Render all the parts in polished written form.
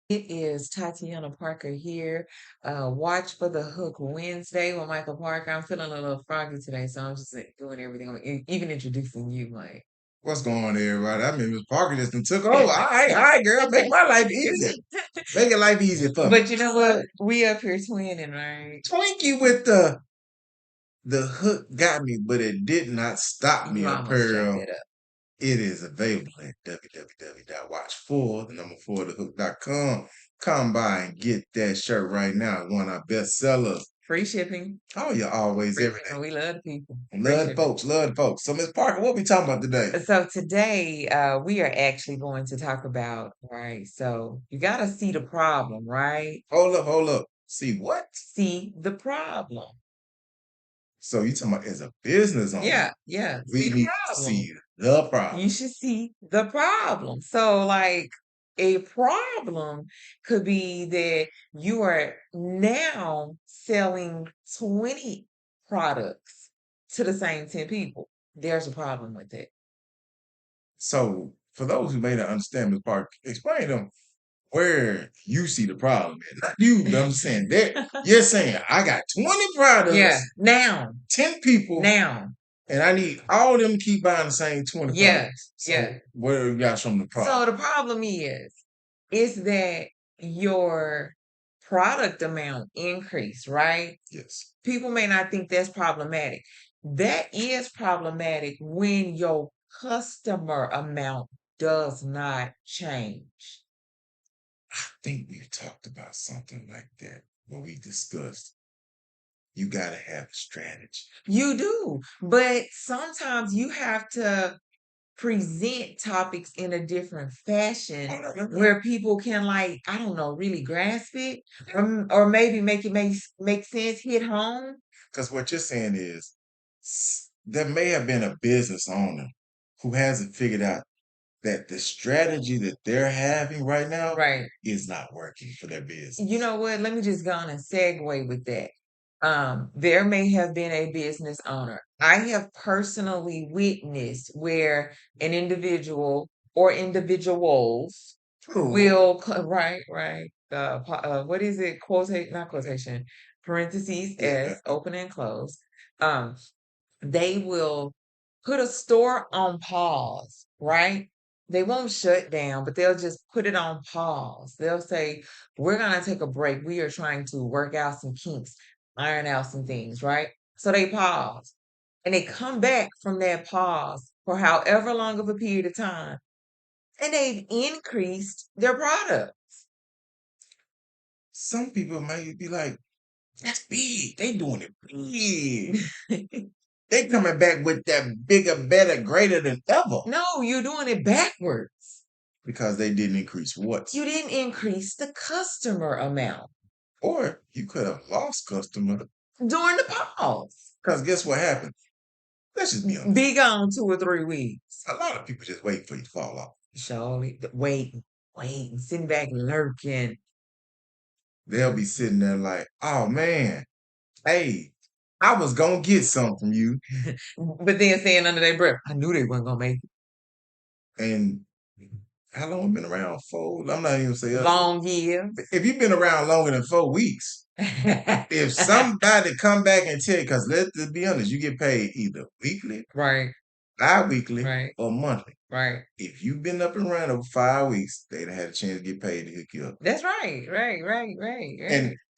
It is Tatiana Parker here. Watch for the Hook Wednesday with Michael Parker. I'm feeling a little froggy today, so I'm just doing everything, even introducing you, Mike. What's going on, everybody? I mean, Miss Parker just done took over. All right, girl, make my life easy. Make your life easy for me. But you know what? We up here twinning, right? Twinkie with the hook got me, but it did not stop me. You almost jacked Apparel. it up. It is available at www.watch4, the number 4, thehook.com. Come by and get that shirt right now. One of our best sellers. Free shipping. Oh, you always, Free every day. shipping. We love the people. Free Love the shipping. folks, love the folks. So, Miss Parker, what we talking about today? So today, we are actually going to talk about, right? So you got to see the problem, right? Hold up. See what? See the problem. So you talking about as a business owner, Yeah. we See the need to problem. see the problem. You should see the problem. So, like, a problem could be that you are now selling 20 products to the same 10 people. There's a problem with it. So for those who may not understand this part, explain to them where you see the problem. Not you, but I'm saying that you're saying I got 20 Yeah, products, now, 10 people, now. and I need all of them to keep buying the same 20 Yeah, products. So yeah. where you got from the problem? So the problem is that your product amount increased, right? Yes. People may not think that's problematic. That is problematic when your customer amount does not change. I think we've talked about something like that when we discussed you got to have a strategy. You do, but sometimes you have to present topics in a different fashion where people can, like, I don't know, really grasp it, or maybe make it make sense, hit home. Because what you're saying is there may have been a business owner who hasn't figured out that the strategy that they're having right now Right. is not working for their business. You know what? Let me just go on and segue with that. There may have been a business owner. I have personally witnessed where an individual or individuals will, right, what is it? Quotate, not quotation, parentheses, Yeah. S, open and close. Um, they will put a store on pause, right? They won't shut down, but they'll just put it on pause. They'll say, we're going to take a break. We are trying to work out some kinks, iron out some things, right? So they pause and they come back from that pause for however long of a period of time, and they've increased their product. Some people may be like, that's big. They doing it big. They coming back with that bigger, better, greater than ever. No, you're doing it backwards. Because they didn't increase what? You didn't increase the customer amount. Or you could have lost customer. During the pause. Because guess what happened? Let's just be honest. Be gone 2 or 3 weeks. A lot of people just wait for you to fall off. Surely, waiting, sitting back lurking. They'll be sitting there like, oh man, hey, I was gonna get some from you. But then saying under their breath, I knew they weren't gonna make it. And how long been around? 4? I'm not even saying long years. If you've been around longer than 4 weeks, if somebody come back and tell you, because let's be honest, you get paid either weekly, right, bi-weekly, right, or monthly. right. If you've been up and around over 5 weeks, they'd have had a chance to get paid to hook you up. That's right.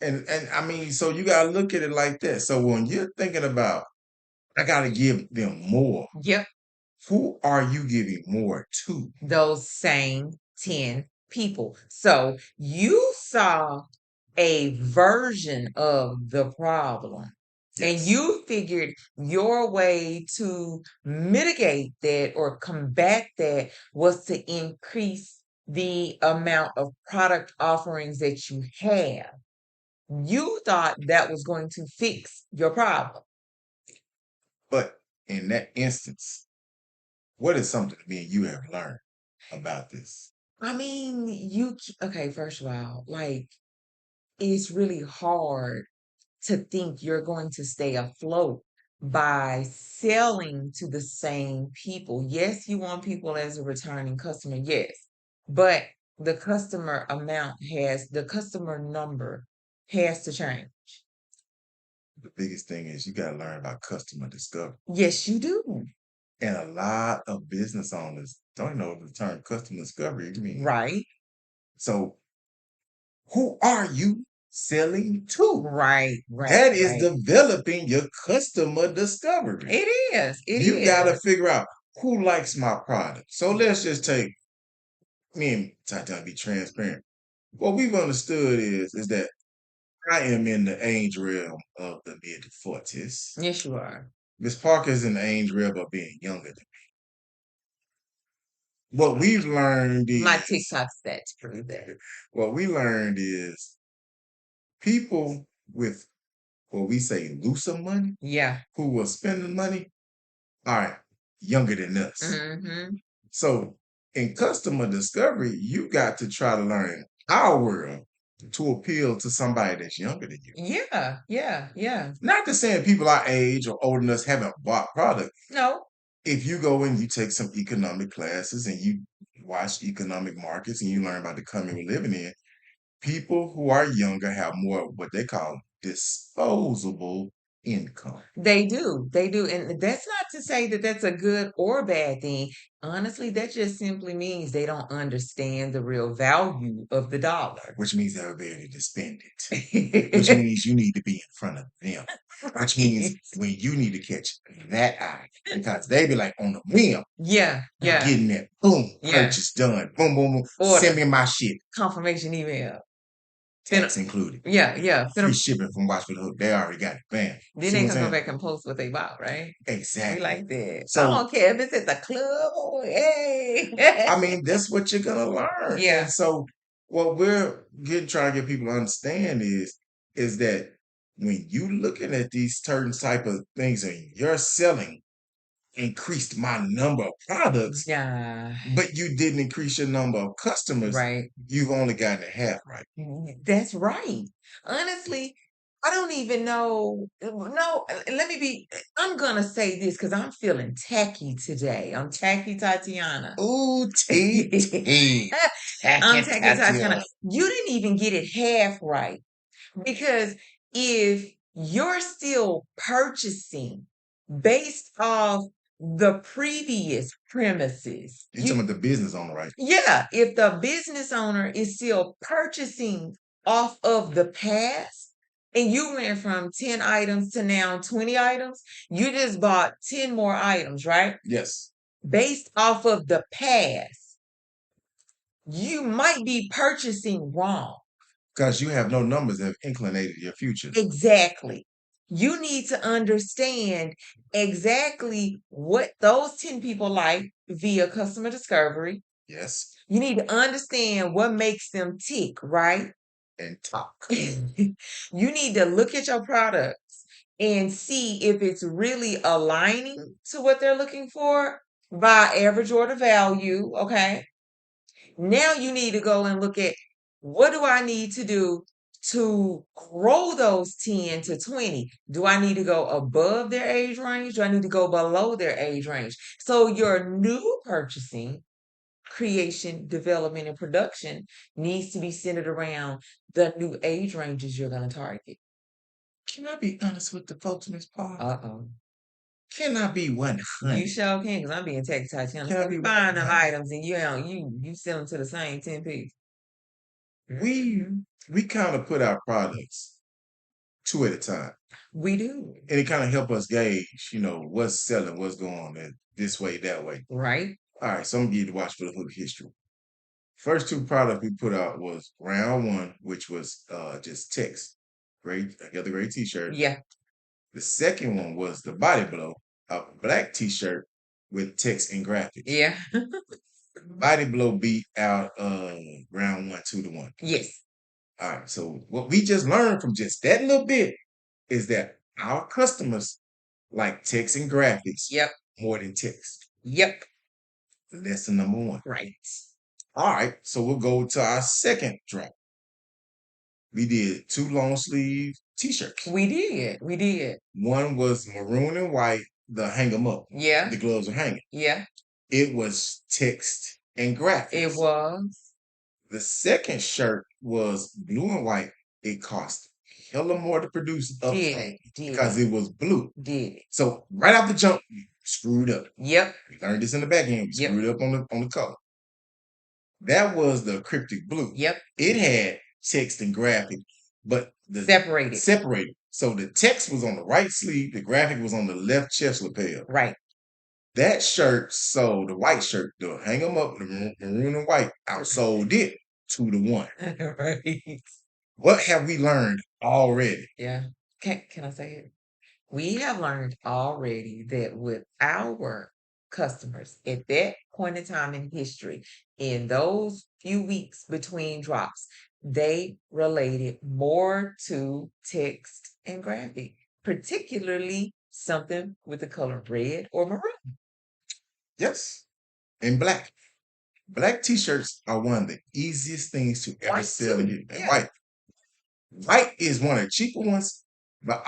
And I mean, so you gotta look at it like that. So when you're thinking about, I gotta give them more. Yep. Who are you giving more to? Those same 10 people. So you saw a version of the problem. And Yes. you figured your way to mitigate that or combat that was to increase the amount of product offerings that you have. You thought that was going to fix your problem. But in that instance, what is something me and you have learned about this? I mean, okay, first of all, like, it's really hard to think you're going to stay afloat by selling to the same people. Yes, you want people as a returning customer, yes. But the customer number has to change. The biggest thing is you got to learn about customer discovery. Yes, you do. And a lot of business owners don't know the term customer discovery means. Right. So, who are you selling to? Right. That is developing your customer discovery. It is. You got to figure out who likes my product. So let's just take me and Tatiana, be transparent. What we've understood is that I am in the age realm of the mid 40s. Yes, you are. Miss Parker's in the age realm of being younger than me. What we've learned is my TikTok stats prove that. What we learned is people with what we say looser money, who will spend the money, are younger than us. Mm-hmm. So in customer discovery, you got to try to learn our world to appeal to somebody that's younger than you. Yeah. Not to say people our age or older than us haven't bought product. No. If you go and you take some economic classes and you watch economic markets and you learn about the country we're living in, people who are younger have more what they call disposable income. They do. And that's not to say that that's a good or bad thing. Honestly, that just simply means they don't understand the real value of the dollar. Which means they're ready to spend it. Which means you need to be in front of them. Which means when you need to catch that eye. Because they be like on the whim. Yeah. Getting that. Boom. Purchase done. Boom, boom, boom. Order. Send me my shit. Confirmation email. Tax included. Yeah. Free shipping from Watch for the Hook. They already got it. Bam. Then they can go back and post what they bought, right? Exactly. We like that. So I don't care if it's at the club or hey. I mean, that's what you're gonna learn. Yeah. And so what we're trying to get people to understand is that when you looking at these certain type of things and you're selling increased my number of products, but you didn't increase your number of customers, right? You've only gotten it half right. That's right. Honestly, I don't even know. No, I'm gonna say this because I'm feeling tacky today. I'm tacky Tatiana. Ooh, T. I'm tacky Tatiana. You didn't even get it half right. Because if you're still purchasing based off the previous premises. You're talking about the business owner, right? Yeah. If the business owner is still purchasing off of the past and you went from 10 items to now 20 items, you just bought 10 more items, right? Yes. Based off of the past, you might be purchasing wrong. Because you have no numbers that have inclinated your future. Exactly. You need to understand exactly what those 10 people like via customer discovery. Yes. You need to understand what makes them tick, right? And talk. You need to look at your products and see if it's really aligning to what they're looking for by average order value. Okay. Now you need to go and look at what do I need to do to grow those 10 to 20? Do I need to go above their age range? Do I need to go below their age range? So your new purchasing, creation, development, and production needs to be centered around the new age ranges you're going to target. Can I be honest with the folks, Miss Paul? Uh-oh. Can I be 100? You sure can, because I'm being text Tatiana. Can I be buying them items and you sell them to the same 10 people? We kind of put our products 2 at a time. We do. And it kind of help us gauge, what's selling, what's going on this way, that way. Right. All right, so I'm going to give you the Watch for the Hook history. First 2 products we put out was round 1, which was just text. Another great t-shirt. Yeah. The second one was the Body Blow, a black t-shirt with text and graphics. Yeah. Body Blow beat out round 1 2-1. Yes. All right. So what we just learned from just that little bit is that our customers like text and graphics. Yep. More than text. Yep. Lesson number 1. Right. All right. So we'll go to our second drop. We did 2 long sleeve t-shirts. We did. One was maroon and white, the hang 'em up. Yeah. The gloves are hanging. Yeah. It was text and graphics. It was. The second shirt was blue and white. It cost hella more to produce Did upfront it? Did because it? it was blue. Did it? So right off the jump, we screwed up. Yep. We learned this in the back end. We Yep. screwed up on the color. That was the cryptic blue. Yep. It had text and graphic, but the Separated. separated. So the text was on the right sleeve, the graphic was on the left chest lapel. Right. That shirt sold, the white shirt, the hang 'em up, the maroon and white, outsold it 2-1. Right. What have we learned already? Yeah. Can I say it? We have learned already that with our customers at that point in time in history, in those few weeks between drops, they related more to text and graphic, particularly something with the color red or maroon. Yes. And black. Black t-shirts are one of the easiest things to ever White sell too. and Yeah. white. White is one of the cheaper ones, but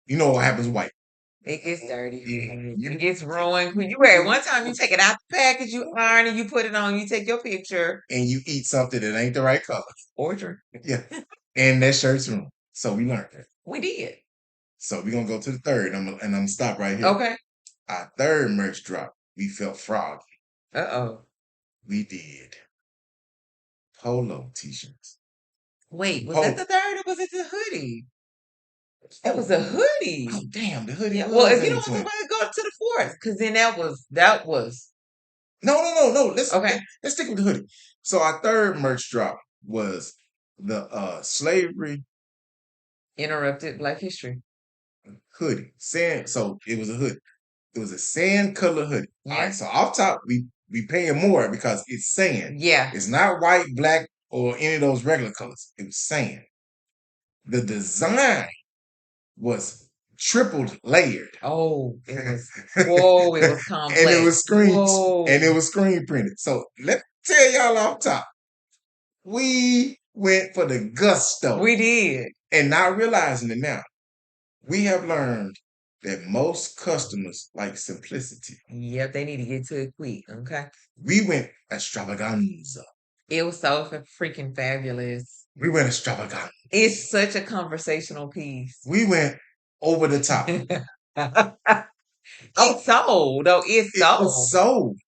you know what happens with white. It gets dirty. Yeah. It gets ruined. When you wear it one time, you take it out the package, you iron it, you put it on, you take your picture. And you eat something that ain't the right color. Or drink. Yeah. And that shirt's ruined. So we learned that. We did. So we're gonna go to the third. I'm gonna stop right here. Okay. Our third merch drop, we felt froggy. Uh-oh. We did polo t-shirts. Wait, was that the third or was it the hoodie? That was a hoodie. Oh damn, the hoodie. Yeah. was Well, if in you don't want to between. talk about it, go to the fourth. Because then that was No. okay. Let's stick with the hoodie. So our third merch drop was the slavery Interrupted Black History. hoodie. So it was a hoodie. It was a sand color hoodie. All Yeah. right. So off top, we paying more because it's sand. Yeah. It's not white, black, or any of those regular colors. It was sand. The design was tripled layered. Oh, it was whoa, it was complex. And it was screen Whoa. and it was screen printed. So let me tell y'all off top. We went for the gusto. We did. And not realizing it now. We have learned that most customers like simplicity. Yep, they need to get to it quick. Okay. We went extravaganza. It was so freaking fabulous. We went extravaganza. It's such a conversational piece. We went over the top. It sold. Oh, it It sold. was sold.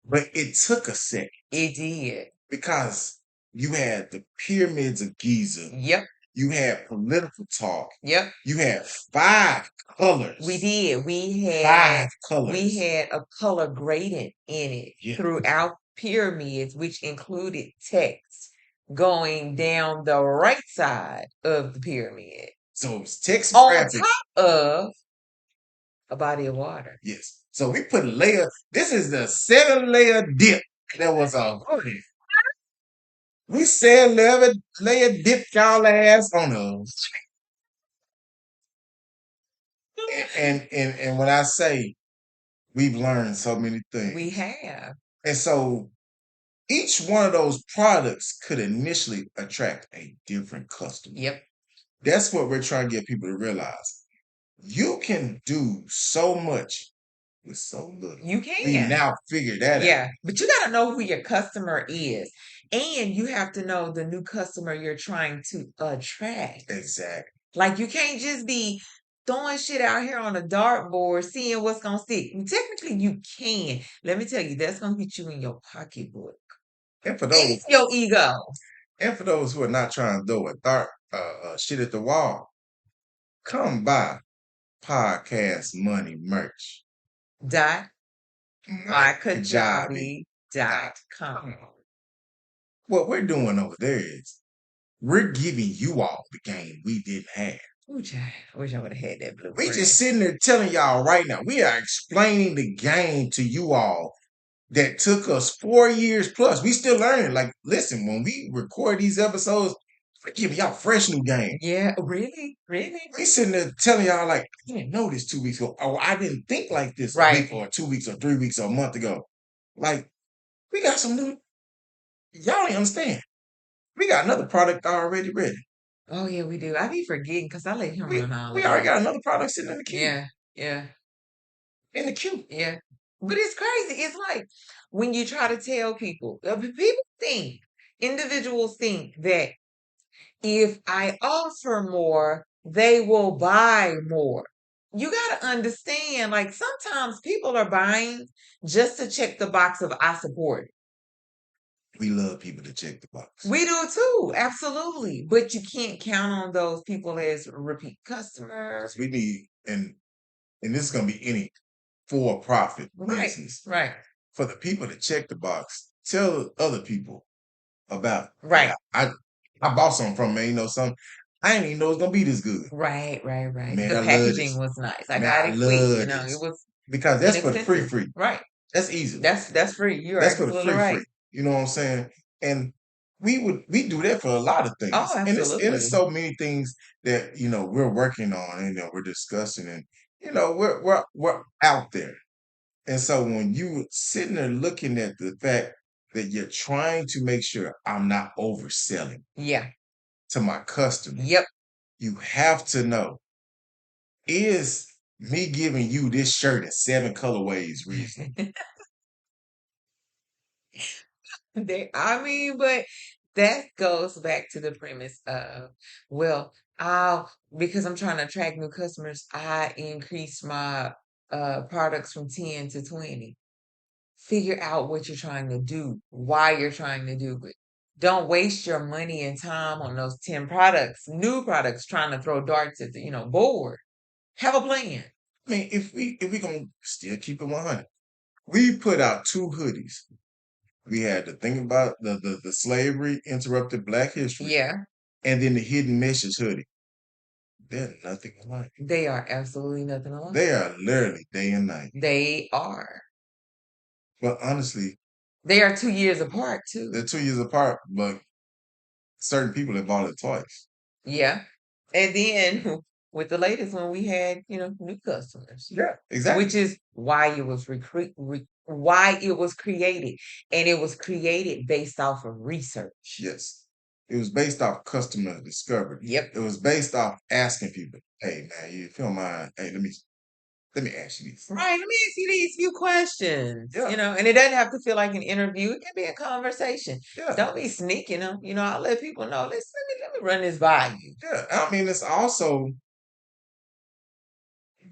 But it took a second. It did. Because you had the pyramids of Giza. Yep. You had political talk. Yep. You had 5 colors. We did. We had 5 colors. We had a color gradient in it throughout pyramids, which included text going down the right side of the pyramid. So it's text on graphic. top of a body of water. Yes. So we put a layer. This is the 7-layer dip. That was a hoodie. We said layer dip y'all ass on those. And when I say we've learned so many things. We have. And so each one of those products could initially attract a different customer. Yep. That's what we're trying to get people to realize. You can do so much with so little. You can. We now figure that out. Yeah. But you got to know who your customer is. And you have to know the new customer you're trying to attract. Exactly. Like you can't just be throwing shit out here on a dartboard, seeing what's going to stick. And technically, you can. Let me tell you, that's going to hit you in your pocketbook. And for those, your ego. And for those who are not trying to throw a dart shit at the wall, come by Podcast Money Merch. .kajabi.com. What we're doing over there is we're giving you all the game we didn't have. I wish I would have had that blueprint. We just sitting there telling y'all right now. We are explaining the game to you all that took us 4 years plus. We still learning. Like, listen, when we record these episodes, we're giving y'all fresh new game. Yeah, really? Really? We sitting there telling y'all like, I didn't know this 2 weeks ago. Or I didn't think like this a week or 2 weeks or 3 weeks or a month ago. Like, we got some new. Y'all ain't understand. We got another product already ready. Oh, yeah, we do. I be forgetting because I let him run all We already got another product sitting in the queue. Yeah. In the queue. Yeah. But it's crazy. It's like when you try to tell people think individuals think that if I offer more, they will buy more. You got to understand, like sometimes people are buying just to check the box of I support. We love people to check the box. We do too, absolutely. But you can't count on those people as repeat customers. We need, and this is gonna be any for-profit Right, business. right, For the people to check the box, tell other people about, right, yeah, I bought something from man, you know something. I didn't even know it was gonna be this good. right, right, right. Man, The I love packaging this. was nice. I Man, got I it quick, love it this. was Because that's for the inexpensive. free. Right. That's easy. That's free. You're That's for the absolutely right. free. You know what I'm saying? And we do that for a lot of Oh, things. And it's absolutely. so many things that, we're working on and we're discussing, and we're out there. And so when you sitting there looking at the fact that you're trying to make sure I'm not overselling Yeah. to my customer, Yep. you have to know, is me giving you this shirt in 7 colorways reasonable? I mean, but that goes back to the premise of, well, because I'm trying to attract new customers, I increase my products from 10 to 20. Figure out what you're trying to do, why you're trying to do it. Don't waste your money and time on those 10 products, new products, trying to throw darts at the board. Have a plan. I mean, if we gonna still keep it 100, we put out 2 hoodies. We had the thing about the slavery interrupted Black history, Yeah, and then the hidden message hoodie. They're nothing alike. they are absolutely nothing alike. They are literally day and night. They are. But honestly, They are 2 years apart too. they're 2 years apart, but certain people have bought it twice. Yeah. And then with the latest one, we had, new customers, Yeah, exactly. which is why it was why it was created. And it was created based off of research. Yes. It was based off customer discovery. Yep. It was based off asking people, hey man, if you don't mind, hey, let me ask you this. Right. Let me ask you these few questions, Yeah. and it doesn't have to feel like an interview. It can be a conversation. Yeah. Don't be sneaking them. I'll let people know. Let me run this by you. Yeah. I mean, it's also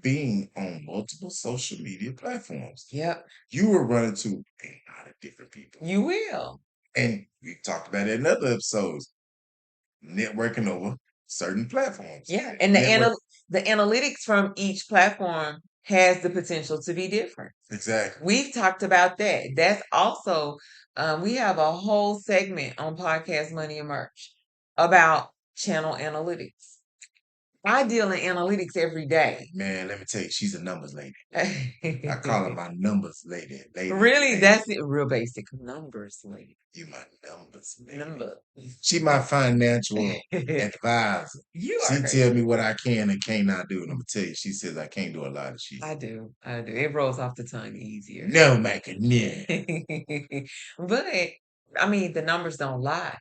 being on multiple social media platforms. Yep. You will run into a lot of different people. You will. And we talked about it in other episodes. Networking over certain platforms. Yeah. And the analytics from each platform has the potential to be different. Exactly. We've talked about that. That's also, we have a whole segment on Podcast Money and Merch about channel analytics. I deal in analytics every day. Man, let me tell you, she's a numbers lady. I call her my numbers lady. Really? That's it. Real basic numbers lady. You my numbers lady. Number. She my financial advisor. You She are tell me what I can and cannot do. And I'm gonna tell you, she says I can't do a lot of shit. I do. It rolls off the tongue easier. No, Micah, no. But I mean, the numbers don't lie.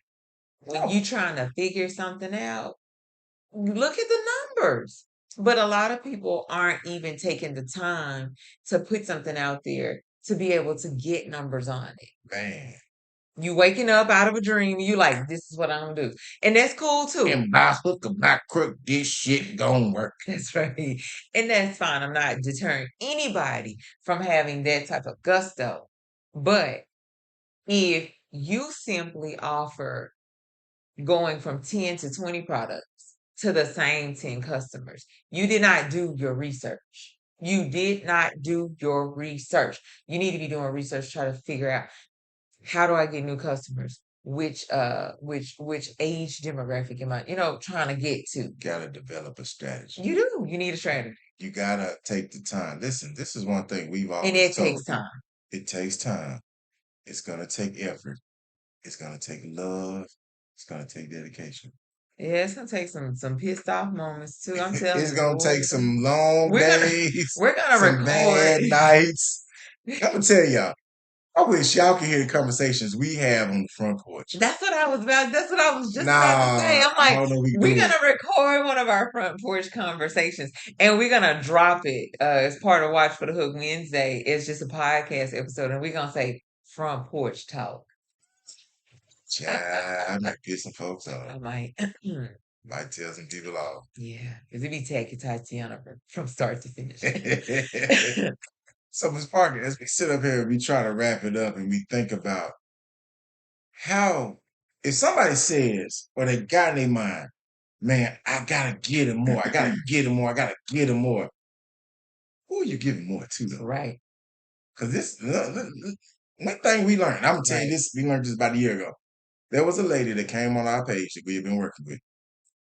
When No. you trying to figure something out, look at the numbers. But a lot of people aren't even taking the time to put something out there to be able to get numbers on it. Man. You waking up out of a dream, you like, this is what I'm gonna do. And that's cool too. And by hook or by crook, this shit gonna work. That's right. And that's fine. I'm not deterring anybody from having that type of gusto. But if you simply offer going from 10 to 20 products to the same 10 customers, you did not do your research. You did not do your research. You need to be doing research, to try to figure out, how do I get new customers? Which age demographic am I, trying to get to? Gotta develop a strategy. You do. You need a strategy. You gotta take the time. Listen, this is one thing we've always And it told takes people. time. It takes time. It's gonna take effort. It's gonna take love. It's gonna take dedication. Yeah, it's gonna take some pissed off moments too. I'm telling It's you, gonna boy. take some long We're gonna days, we're gonna some bad record. nights. I'm gonna tell y'all. I wish y'all could hear the conversations we have on the front porch. That's what I was just about to say. I'm I like, don't know we we're do it. gonna record one of our front porch conversations and we're gonna drop it as part of Watch for the Hook Wednesday. It's just a podcast episode, and we're gonna say front porch talk. Child, I might piss some folks I off. might. Might tell some people off. Yeah, because it be taking Tatiana from start to finish. So, Ms. Parker, as we sit up here, we try to wrap it up and we think about how, if somebody says, or they got in their mind, man, I gotta get him more, I gotta get him more, I gotta get him more. Who are you giving more to, though? Right, Because one thing we learned, I'm gonna tell you right. this, we learned this about a year ago. There was a lady that came on our page that we had been working with,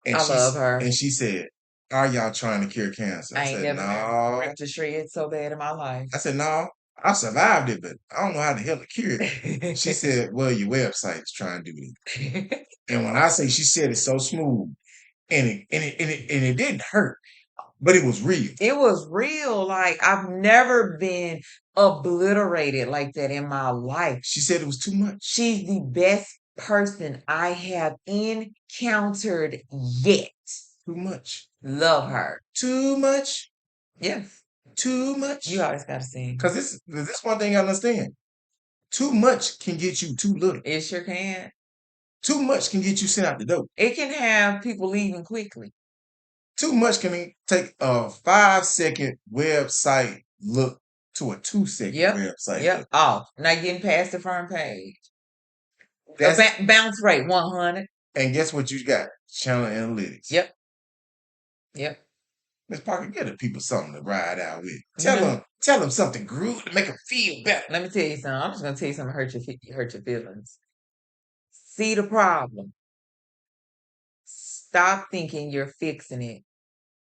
and I love her. she said, "Are y'all trying to cure cancer?" I I ain't said, never been "No." ripped to shreds so bad in my life. I said, "No, I survived it, but I don't know how the hell to cure it." She said, "Well, your website is trying to do it." And when I say she said it so smooth, and it didn't hurt, but it was real. It was real. Like, I've never been obliterated like that in my life. She said it was too much. She's the best person I have encountered yet. Too much. Love her. Too much. Yes. Too much. You always gotta sing. Because this one thing I understand. Too much can get you too little. It sure can. Too much can get you sent out the door. It can have people leaving quickly. Too much can take a 5-second website look to a 2-second website Yep. look. Off. Not getting past the front page. That's, Bounce rate 100. and guess what you got? Channel analytics. Yep. Yep. Ms. Parker, give the people something to ride out with. Mhm. Tell them something groove to make them feel better. Let me tell you something. I'm just gonna tell you something hurt your feelings. See the problem. Stop thinking you're fixing it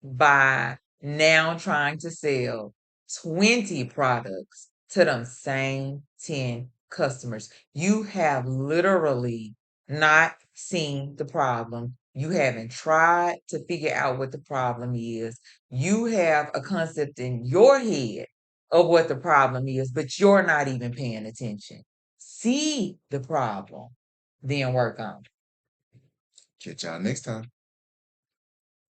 by now trying to sell 20 products to them same 10 customers. You have literally not seen the problem. You haven't tried to figure out what the problem is. You have a concept in your head of what the problem is, but you're not even paying attention. See the problem, then work on it. Catch y'all next time.